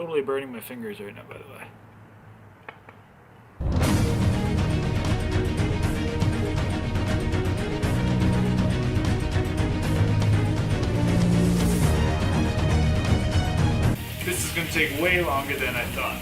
Totally burning my fingers right now, by the way. This is going to take way longer than I thought.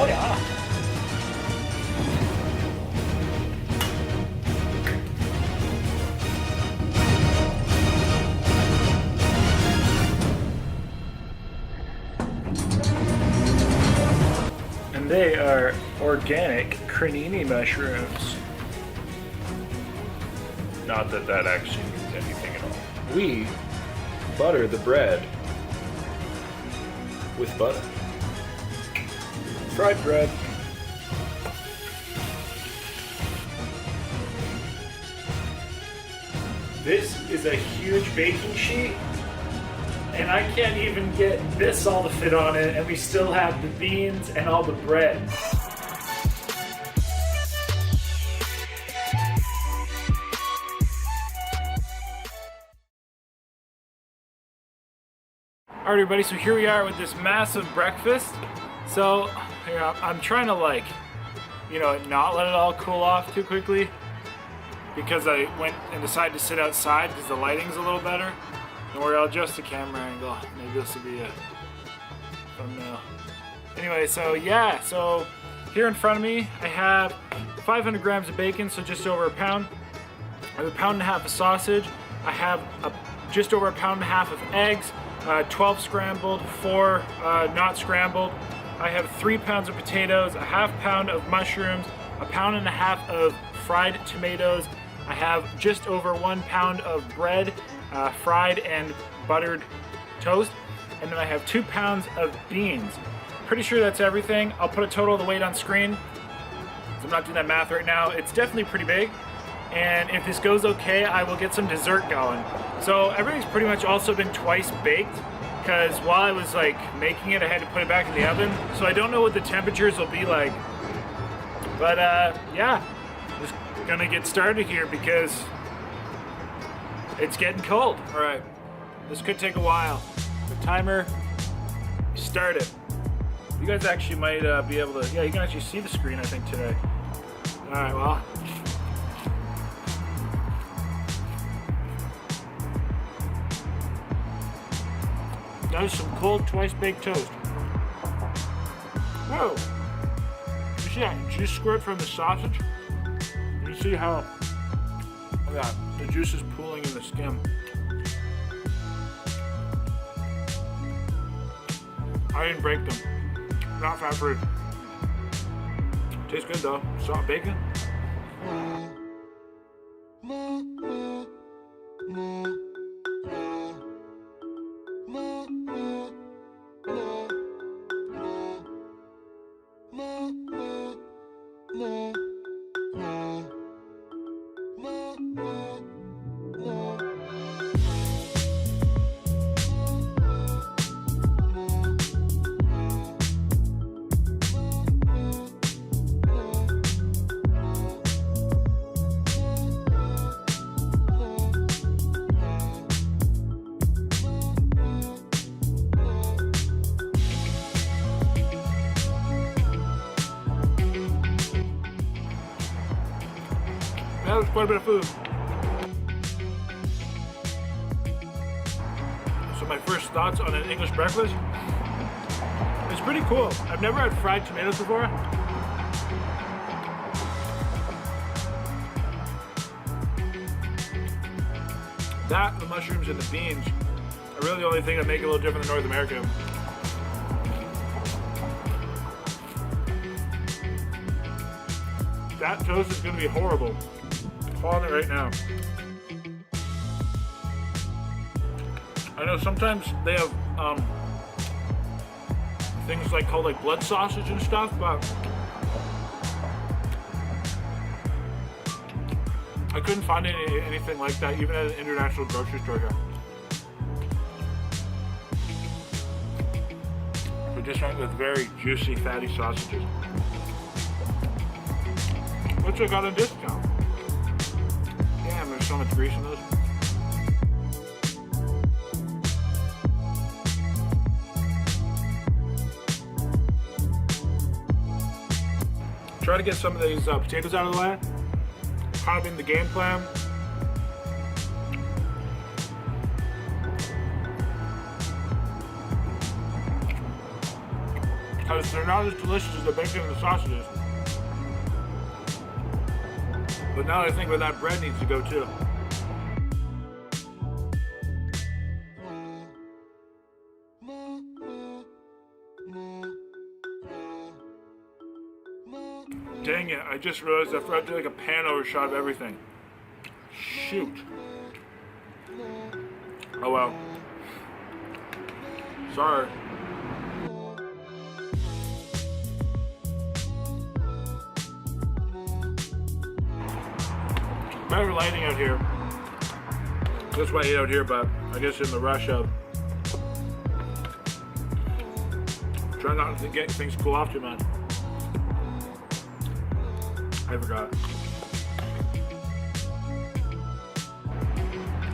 Oh yeah. And they are organic crenini mushrooms. Not that that actually means anything at all. We butter the bread with butter. Fried bread. This is a huge baking sheet, and I can't even get this all to fit on it, and we still have the beans and all the bread. Alright everybody, so here we are with this massive breakfast. So here, I'm trying to not let it all cool off too quickly, because I went and decided to sit outside because the lighting's a little better. Don't worry, I'll adjust the camera angle. Maybe this will be a thumbnail. Anyway, so yeah, so here in front of me I have 500 grams of bacon, so just over a pound. I have a pound and a half of sausage. I have just over a pound and a half of eggs, 12 scrambled, 4 not scrambled. I have 3 pounds of potatoes, a half pound of mushrooms, a pound and a half of fried tomatoes. I have just over 1 pound of bread, fried and buttered toast. And then I have 2 pounds of beans. Pretty sure that's everything. I'll put a total of the weight on screen. So I'm not doing that math right now. It's definitely pretty big. And if this goes okay, I will get some dessert going. So everything's pretty much also been twice baked, because while I was making it, I had to put it back in the oven. So I don't know what the temperatures will be like. But yeah, just gonna get started here because it's getting cold. All right, this could take a while. The timer started. You guys actually might be able to, yeah, you can actually see the screen I think today. All right, well. That is some cold twice baked toast. Whoa! You see that juice squirt from the sausage? You see how the juice is pooling in the skim. I didn't break them. Not fat free. Tastes good though. Salt bacon. That was quite a bit of food. So my first thoughts on an English breakfast. It's pretty cool. I've never had fried tomatoes before. That, the mushrooms, and the beans are really the only thing that make it a little different than North America. That toast is going to be horrible. I'm calling it right now. I know sometimes they have things called blood sausage and stuff, but I couldn't find anything like that even at an international grocery store here. just went with very juicy, fatty sausages. Which I got a discount. Damn, there's so much grease in those. Try to get some of these potatoes out of the way. Kind of in the game plan. Because they're not as delicious as the bacon and the sausages. But now I think where that bread needs to go too. Dang it, I just realized I forgot to do like a pan over shot of everything. Shoot. Oh well. Sorry. Better lighting out here. That's why I ate out here, but I guess in the rush of trying not to get things cool off too much. I forgot.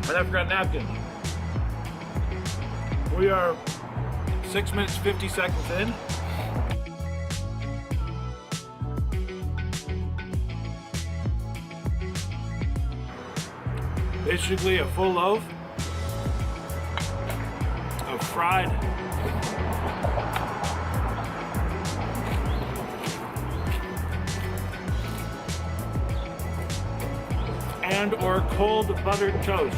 And I forgot napkins. We are 6 minutes 50 seconds in. Basically a full loaf of fried and or cold buttered toast.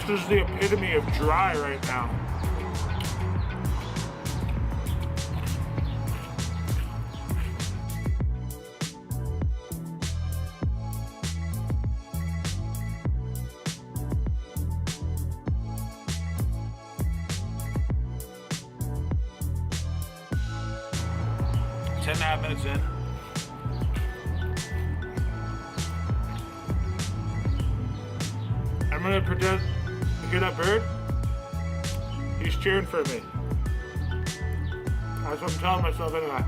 This is the epitome of dry right now. Ten and a half minutes in. I'm gonna pretend. Hear that bird? He's cheering for me. That's what I'm telling myself anyway.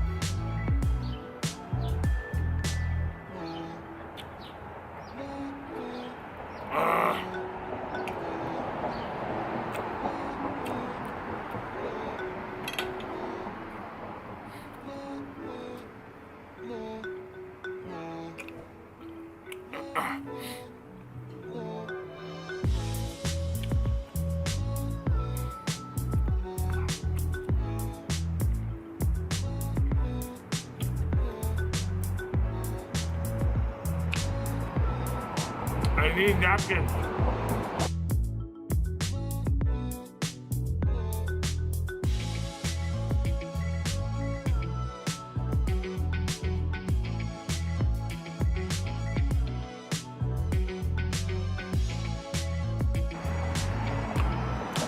I need napkins.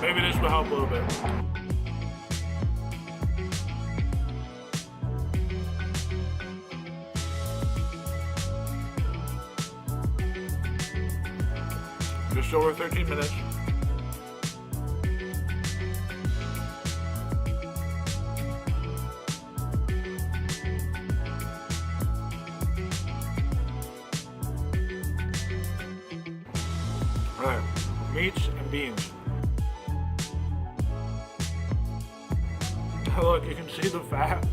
Maybe this will help a little bit. Just over 13 minutes. All right, meats and beans. Look, you can see the fat,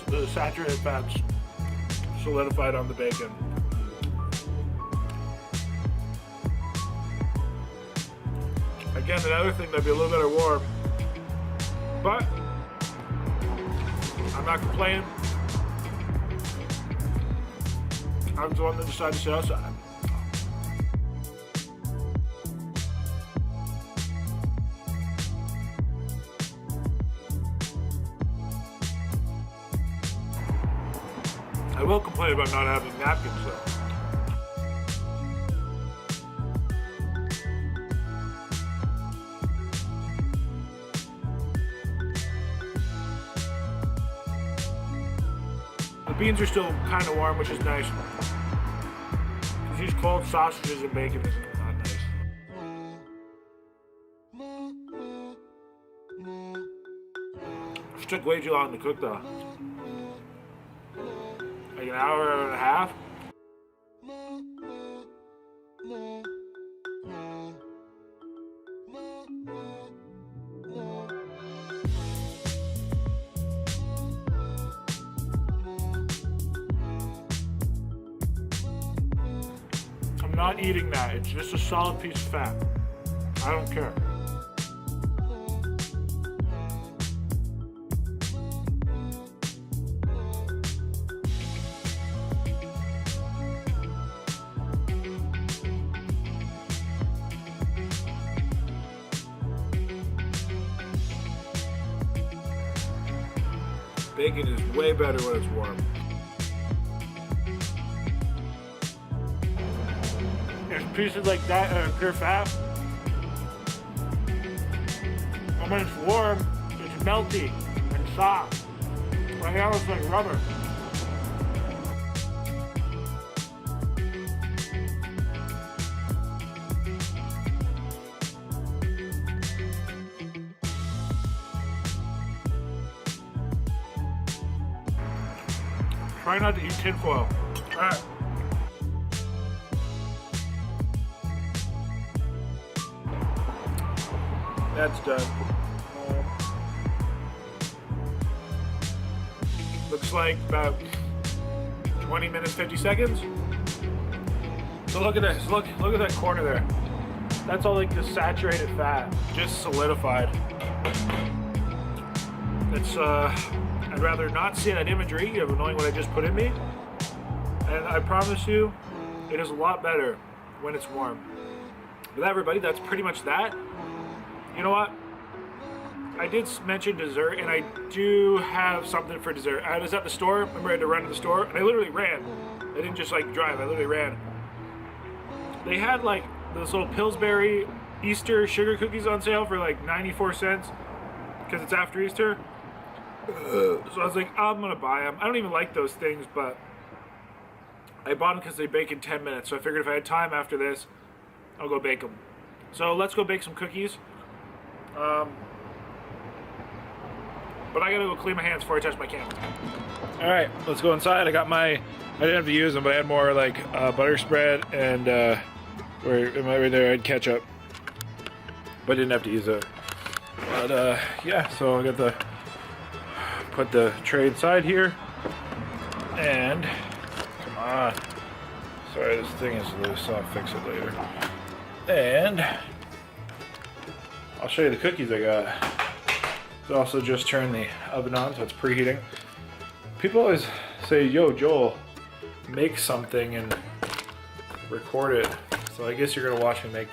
the saturated fats solidified on the bacon. Again, another thing that'd be a little better warm, but I'm not complaining. I'm the one that decided to stay outside. I will complain about not having napkins though. The beans are still kind of warm, which is nice. These cold sausages and bacon is not nice. It took way too long to cook though. Like an hour and a half. I'm not eating that. It's just a solid piece of fat. I don't care. Bacon is way better when it's warm. There's pieces like that that are pure fat. And when it's warm, it's melty and soft. Right now it's like rubber. Try not to eat tinfoil. Alright. That's done. Looks like about 20 minutes, 50 seconds. So look at this. Look at that corner there. That's all like the saturated fat, just solidified. It's I'd rather not see that imagery of knowing what I just put in me. And I promise you, it is a lot better when it's warm. But everybody, that's pretty much that. You know what? I did mention dessert, and I do have something for dessert. I was at the store. Remember, I had to run to the store, and I literally ran. I didn't just like drive. I literally ran. They had like those little Pillsbury Easter sugar cookies on sale for like 94 cents because it's after Easter. So I was like, I'm gonna buy them. I don't even like those things, but I bought them because they bake in 10 minutes. So I figured if I had time after this, I'll go bake them. So let's go bake some cookies. But I gotta go clean my hands before I touch my camera. All right, let's go inside. I didn't have to use them, but I had more like butter spread and right there I had ketchup, but I didn't have to use it. But yeah, so I got put the tray inside here, and come on. Sorry, this thing is loose, so I'll fix it later. And I'll show you the cookies I got. So also just turn the oven on, so it's preheating. People always say, yo, Joel, make something and record it. So I guess you're gonna watch me make,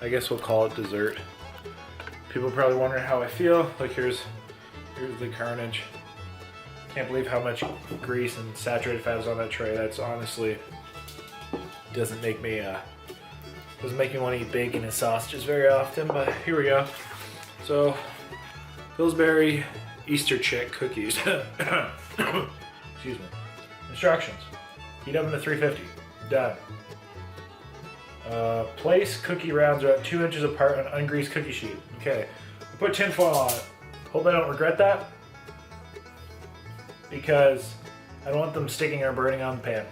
I guess we'll call it dessert. People are probably wondering how I feel. Like here's the carnage. Can't believe how much grease and saturated fat is on that tray. That's honestly doesn't make me want to eat bacon and sausages very often, but here we go. So Pillsbury Easter chick cookies. Excuse me. Instructions: heat oven to 350. Done. Place cookie rounds about 2 inches apart on ungreased cookie sheet. Okay. Put tinfoil on it. Hope I don't regret that, because I don't want them sticking or burning on the pan.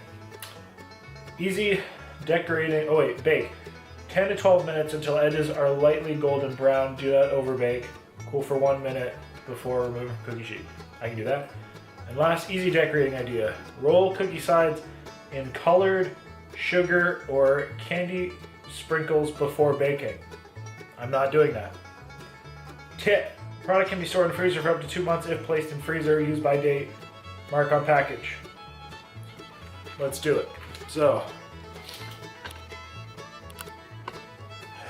Easy decorating. Oh wait, bake. 10 to 12 minutes until edges are lightly golden brown. Do not overbake. Cool for 1 minute before removing from cookie sheet. I can do that. And last easy decorating idea: roll cookie sides in colored sugar or candy sprinkles before baking. I'm not doing that. Tip: product can be stored in the freezer for up to 2 months if placed in freezer. Use by date. Mark on package. Let's do it. So,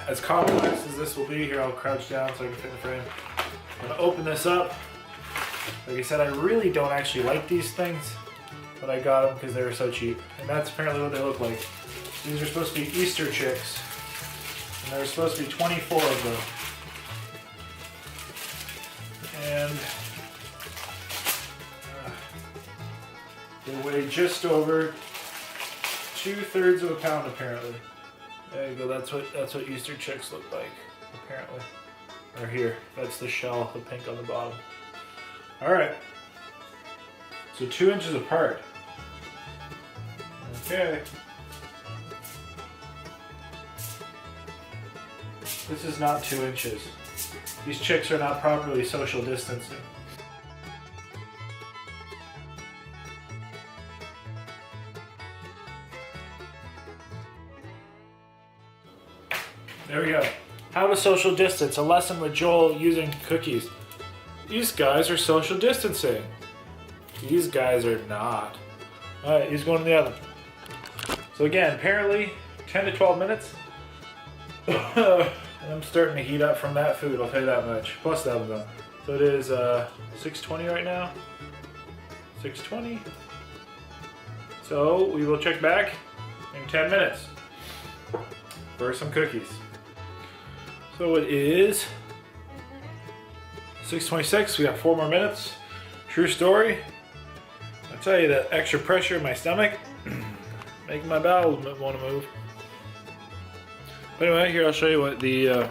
as complex as this will be, here I'll crouch down so I can fit in the frame. I'm gonna open this up. Like I said, I really don't actually like these things. but I got them because they were so cheap. And that's apparently what they look like. These are supposed to be Easter chicks. And there were supposed to be 24 of them. And they weigh just over 2/3 of a pound apparently. There you go, that's what Easter chicks look like, apparently. Or here, that's the shell, the pink on the bottom. Alright. So 2 inches apart. Okay. This is not 2 inches. These chicks are not properly social distancing. There we go. How to social distance. A lesson with Joel using cookies. These guys are social distancing. These guys are not. Alright, he's going in the oven. So again, apparently 10 to 12 minutes. And I'm starting to heat up from that food, I'll tell you that much. Plus the oven though. So it is 6:20 right now. 6:20. So we will check back in 10 minutes for some cookies. So it is 6:26. We got 4 more minutes. True story. I tell you, the extra pressure in my stomach making my bowels want to move. But anyway, here I'll show you what the.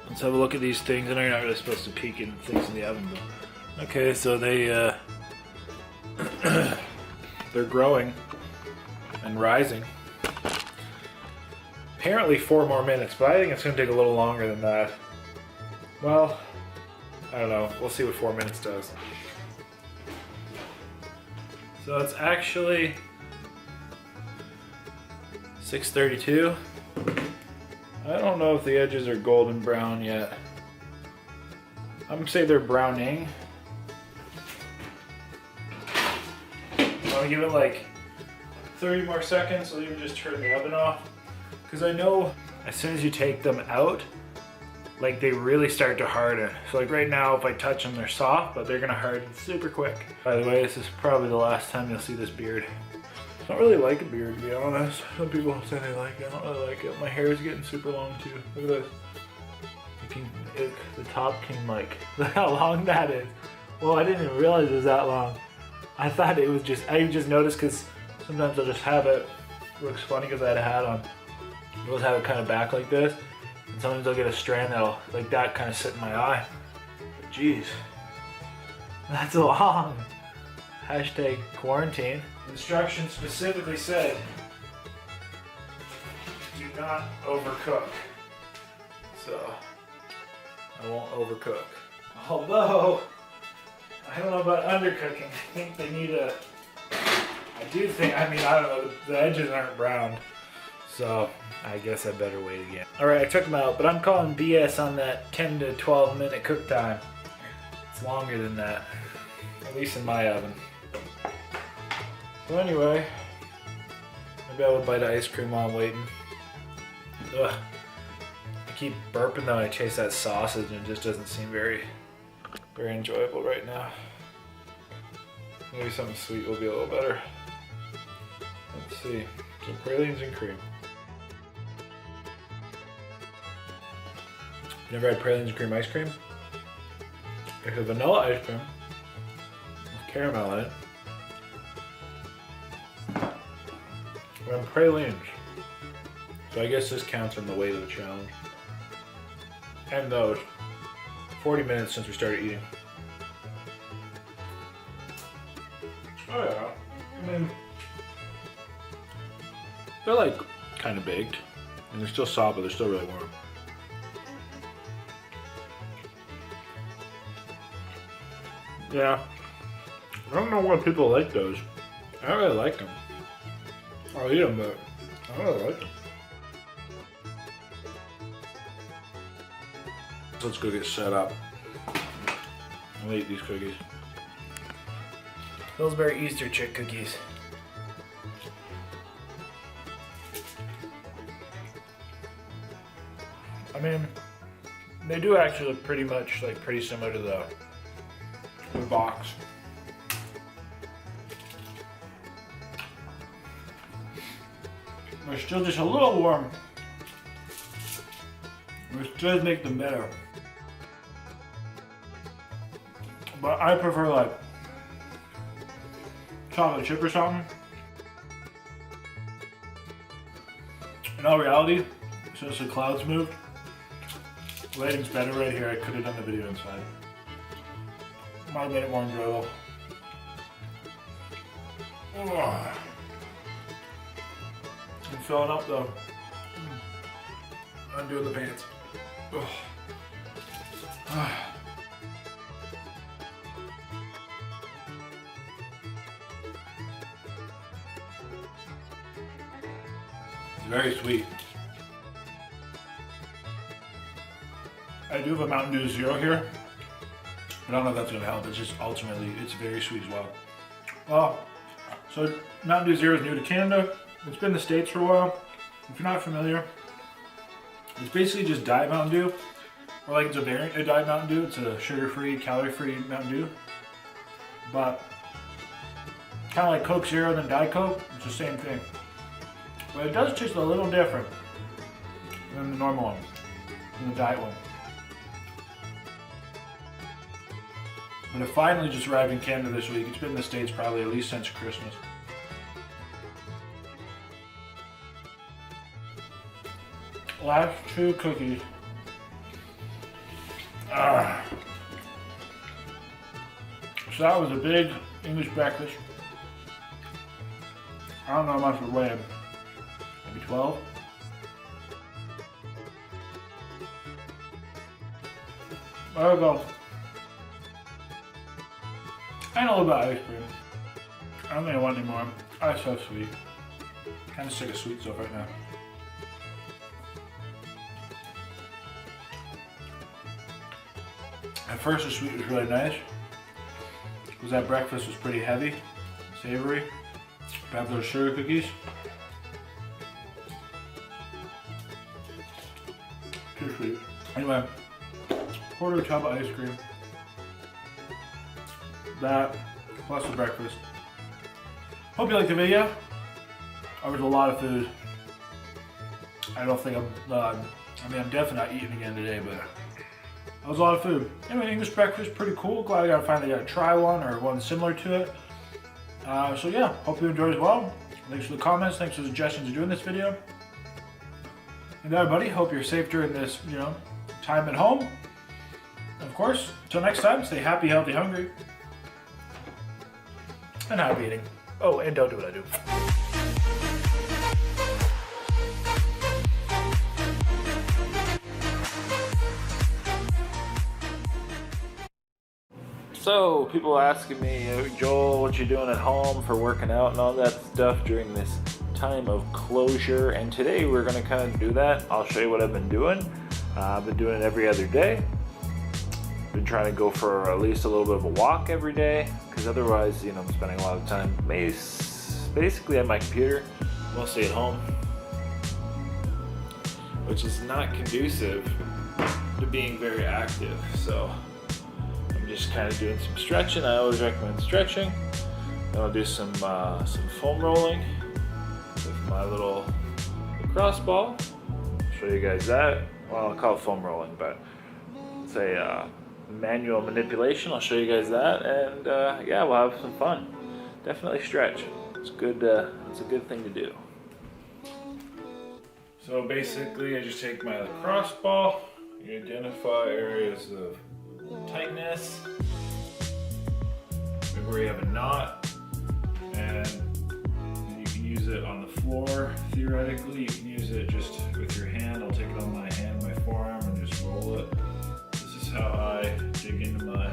Let's have a look at these things. I know you're not really supposed to peek in things in the oven, but okay. So they they're growing and rising. Apparently 4 more minutes, but I think it's going to take a little longer than that. Well, I don't know. We'll see what 4 minutes does. So it's actually 6:32. I don't know if the edges are golden brown yet. I'm going to say they're browning. I'm going to give it like 30 more seconds. I'll even just turn the oven off. Because I know as soon as you take them out, like they really start to harden. So like right now, if I touch them, they're soft, but they're gonna harden super quick. By the way, this is probably the last time you'll see this beard. I don't really like a beard, to be honest. Some people say they like it. I don't really like it. My hair is getting super long too. Look at this. The top can like, look how long that is. Well, I didn't even realize it was that long. I thought it was just, I just noticed because sometimes I'll just have it. It looks funny because I had a hat on. I always have it kind of back like this. And sometimes I'll get a strand that'll, like that, kind of sit in my eye. But jeez, that's long. Hashtag quarantine. Instructions specifically said, do not overcook. So, I won't overcook. Although, I don't know about undercooking. I think they need a, I do think, I mean, I don't know, the edges aren't browned. So, I guess I better wait again. Alright, I took them out, but I'm calling BS on that 10 to 12 minute cook time. It's longer than that, at least in my oven. So anyway, maybe I will bite ice cream while I'm waiting. Ugh. I keep burping though, I chase that sausage and it just doesn't seem very enjoyable right now. Maybe something sweet will be a little better. Let's see, some pralines and cream. Never had pralines and cream ice cream? There's a vanilla ice cream with caramel in it. We're on pralines. So I guess this counts in the weight of the challenge. And those. 40 minutes since we started eating. Oh yeah. I mean, they're like kind of baked. And they're still soft, but they're still really warm. Yeah, I don't know why people like those. I don't really like them. I'll eat them, but I don't really like them. Let's go get set up. I'll eat these cookies. Pillsbury Easter chick cookies. I mean, they do actually look pretty much like pretty similar to the box. They're still just a little warm, which does make them better. But I prefer like chocolate chip or something. In all reality, since the clouds moved, lighting's better right here. I could have done the video inside. Might have made it more enjoyable. Oh. I'm filling up though. Undoing the pants. Oh. It's very sweet. I do have a Mountain Dew Zero here, but I don't know if that's going to help. It's just ultimately, it's very sweet as well. Well, so Mountain Dew Zero is new to Canada. It's been in the States for a while. If you're not familiar, it's basically just Diet Mountain Dew, or like it's a variant of Diet Mountain Dew. It's a sugar-free, calorie-free Mountain Dew, but kind of like Coke Zero than Diet Coke. It's the same thing, but it does taste a little different than the normal one, than the diet one. But it finally just arrived in Canada this week. It's been in the States probably at least since Christmas. Last two cookies. So that was a big English breakfast. I don't know how much it weighed. Maybe 12? There we go. And a little bit of ice cream. I don't think I want any more. It's so sweet. Kind of sick of sweet stuff right now. At first the sweet was really nice, because that breakfast was pretty heavy, savory. Grab those sugar cookies. Too sweet. Anyway, quarter tub of ice cream. That, plus the breakfast. Hope you liked the video. There was a lot of food. I don't think I'm definitely not eating again today, but that was a lot of food. Anyway, English breakfast, pretty cool. Glad I finally got to try one or one similar to it. So yeah, hope you enjoyed as well. Thanks for the comments, thanks for the suggestions of doing this video. And everybody, hope you're safe during this, time at home. And of course, until next time, stay happy, healthy, hungry. And happy eating. Oh, and don't do what I do. So, people asking me, Joel, what you doing at home for working out and all that stuff during this time of closure? And today we're going to kind of do that. I'll show you what I've been doing. I've been doing it every other day. Been trying to go for at least a little bit of a walk every day, because otherwise, I'm spending a lot of time basically at my computer, mostly at home, which is not conducive to being very active. So I'm just kind of doing some stretching. I always recommend stretching. Then I'll do some foam rolling with my little lacrosse ball. I'll show you guys that. Well, I'll call it foam rolling, but it's a manual manipulation. I'll show you guys that, and yeah, we'll have some fun. Definitely stretch. It's good. It's a good thing to do. So basically, I just take my lacrosse ball. You identify areas of tightness, maybe where you have a knot, and you can use it on the floor. Theoretically, you can use it just with your hand. I'll take it on my hand, my forearm, and just roll it. This is how I dig into my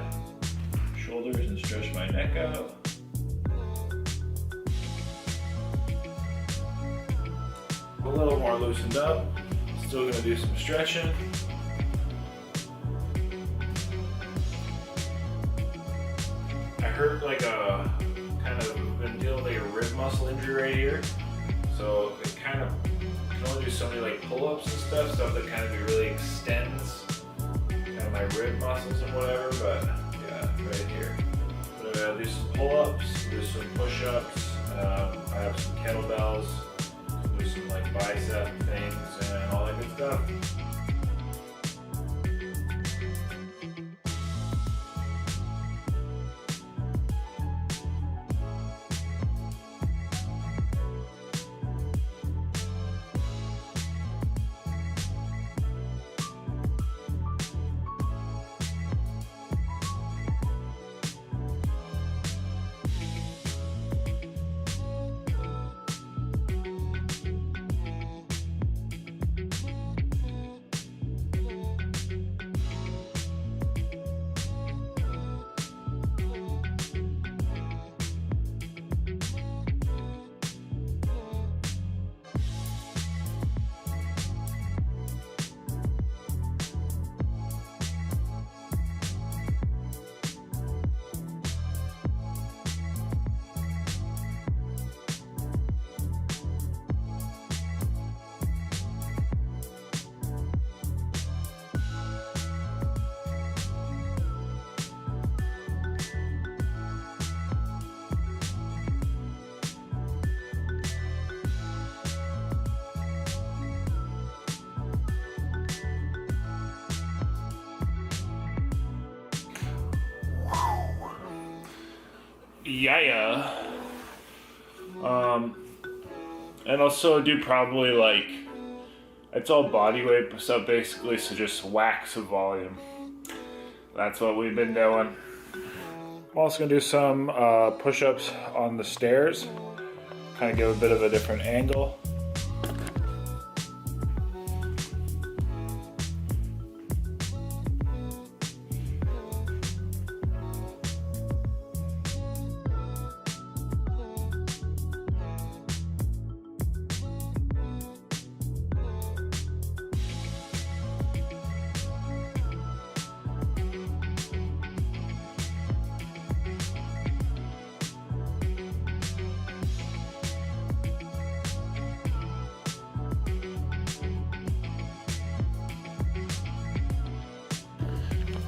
shoulders and stretch my neck out. A little more loosened up. Still gonna do some stretching. I hurt like a kind of been dealing with like a rib muscle injury right here. So it kind of can only do so many like pull-ups and stuff that kind of really extends kind of my rib muscles and whatever, but yeah, right here. But I'll do some pull-ups, do some push-ups, I have some kettlebells, do some like bicep things and all that good stuff. Yeah. And also do probably like, it's all body weight stuff basically, so just whack some volume. That's what we've been doing. I'm also gonna do some push-ups on the stairs, kind of give a bit of a different angle.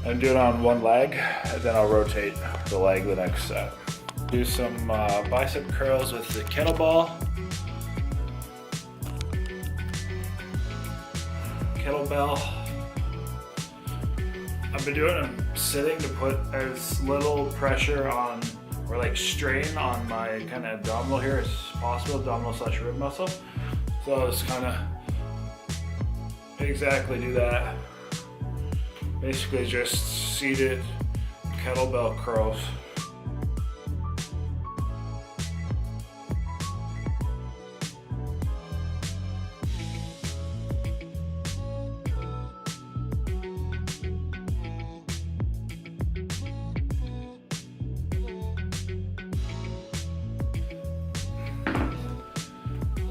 And do it on one leg, and then I'll rotate the leg the next set. Do some bicep curls with the kettlebell. I've been doing them sitting to put as little pressure on, or like strain on my kind of abdominal here as possible, abdominal / rib muscle. So I'll just kind of exactly do that. Basically just seated kettlebell curls.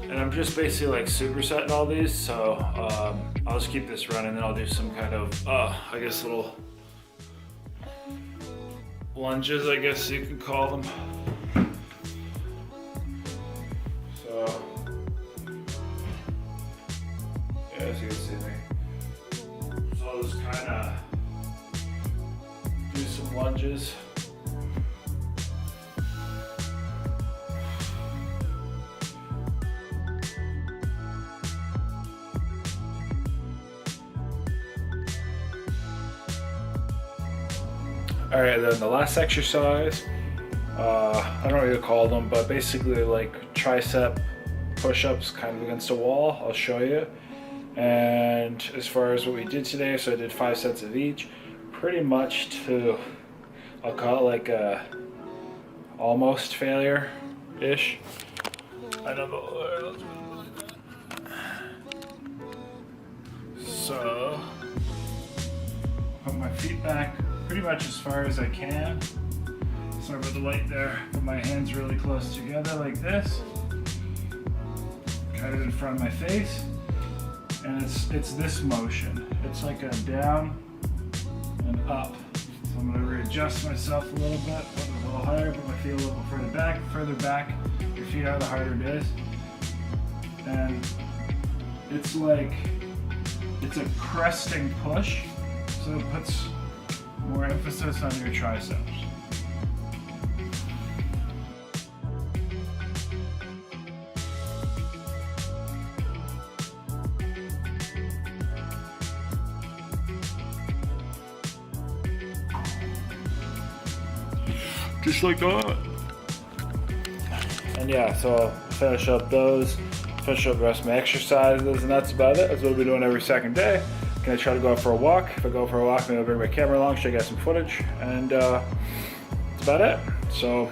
And I'm just basically like supersetting all these, so I'll just keep this running, then I'll do some kind of, I guess little lunges, I guess you can call them. So, yeah, as you can see me. So I'll just kind of do some lunges. All right, then the last exercise, I don't know what you call them, but basically like tricep push-ups kind of against a wall. I'll show you. And as far as what we did today, so I did 5 sets of each, pretty much to, I'll call it like a almost failure-ish. I don't know. So, put my feet back pretty much as far as I can. Sorry about the light there. Put my hands really close together like this. Kind of in front of my face. And it's this motion. It's like a down and up. So I'm gonna readjust myself a little bit, put it a little higher, put my feet a little further back. Your feet are, the harder it is. And it's like, it's a cresting push. So it puts more emphasis on your triceps. Just like that. And yeah, so I'll finish up those, finish up the rest of my exercises, and that's about it. That's what we'll be doing every second day. Gonna try to go out for a walk. If I go for a walk, maybe I'll bring my camera along, show you guys some footage, and that's about it. So